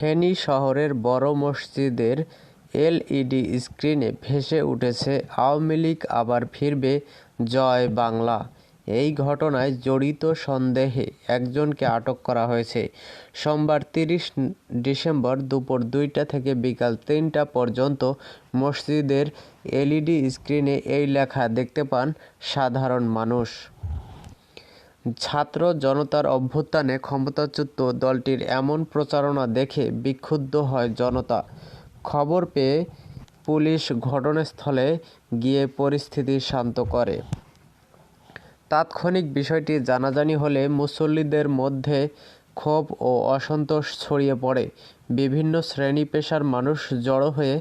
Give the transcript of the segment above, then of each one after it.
ফেনী শহরের বড় মসজিদের এলইডি স্ক্রিনে ভেসে উঠেছে আওয়ামী লীগ আবার ফিরবে, জয় বাংলা। এই ঘটনায় জড়িত সন্দেহে একজনকে আটক করা হয়েছে। সোমবার ৩০ ডিসেম্বর দুপুর ২টা থেকে বিকাল ৩টা পর্যন্ত মসজিদের এলইডি স্ক্রিনে এই লেখা দেখতে পান সাধারণ মানুষ। ছাত্র জনতার অভ্যুত্থানে ক্ষমতাচ্যুত দলটির এমন প্রচারণা দেখে বিক্ষুব্ধ হয় জনতা। খবর পেয়ে পুলিশ ঘটনাস্থলে গিয়ে পরিস্থিতি শান্ত করে। তাৎক্ষণিক বিষয়টি জানাজানি হলে মুসল্লিদের মধ্যে ক্ষোভ ও অসন্তোষ ছড়িয়ে পড়ে। বিভিন্ন শ্রেণী পেশার মানুষ জড়ো হয়ে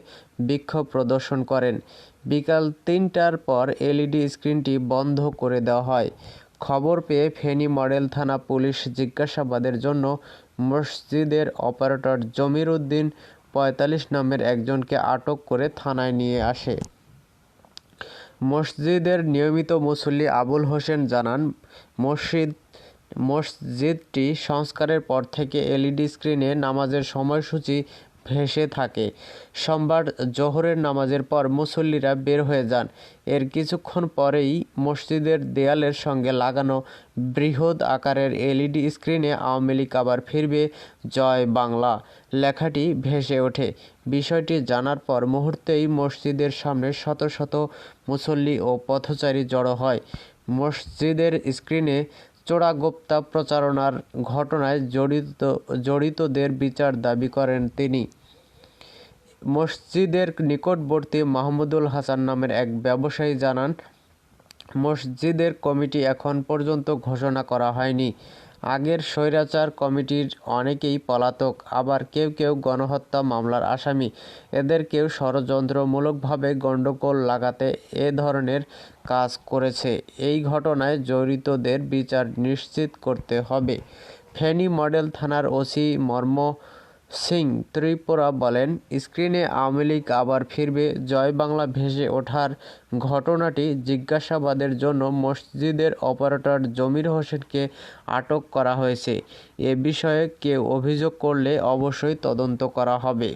বিক্ষোভ প্রদর্শন করেন। বিকাল ৩টার পর এলইডি স্ক্রিনটি বন্ধ করে দেওয়া হয়। খবর পেয়ে ফেনী মডেল থানা পুলিশ জিজ্ঞাসাবাদের জন্য মসজিদের অপারেটর জমির উদ্দিন ৪৫ নামের একজনকে আটক করে থানায় নিয়ে আসে। মসজিদের নিয়মিত মুসল্লি আবুল হোসেন জানান, মসজিদটি সংস্কারের পর থেকে এলইডি স্ক্রিনে নামাজের সময়সূচি ভেসে থাকে। সোমবার জোহরের নামাজের পর মুসল্লিরা বের হয়ে যান। এর কিছুক্ষণ পরেই মসজিদের দেয়ালের সঙ্গে লাগানো বৃহৎ আকারের এলইডি স্ক্রিনে আওয়ামী লীগ আবার ফিরবে, জয় বাংলা লেখাটি ভেসে ওঠে। বিষয়টি জানার পর মুহূর্তেই মসজিদের সামনে শত শত মুসল্লি ও পথচারী জড়ো হয়। মসজিদের স্ক্রিনে চোরাগোপ্তা প্রচারণার ঘটনায় জড়িতদের বিচার দাবি করেন তিনি। মসজিদের নিকটবর্তী মাহমুদুল হাসান নামের এক ব্যবসায়ী জানান, মসজিদের কমিটি এখন পর্যন্ত ঘোষণা করা হয়নি। আগের স্বৈরাচার কমিটির অনেকেই পলাতক, আবার কেউ কেউ গণহত্যা মামলার আসামি। এদের কেউ ষড়যন্ত্রমূলকভাবে গণ্ডগোল লাগাতে এ ধরনের কাজ করেছে। এই ঘটনায় জড়িতদের বিচার নিশ্চিত করতে হবে। ফেনী মডেল থানার ওসি মর্ম সিং ত্রিপুরা বলেন, স্ক্রিনে আওয়ামী লীগ আবার ফিরবে, জয় বাংলা ভেসে ওঠার ঘটনাটি জিজ্ঞাসাবাদের জন্য মসজিদের অপারেটর জমির হোসেনকে আটক করা হয়েছে। এ বিষয়ে কেউ অভিযোগ করলে অবশ্যই তদন্ত করা হবে।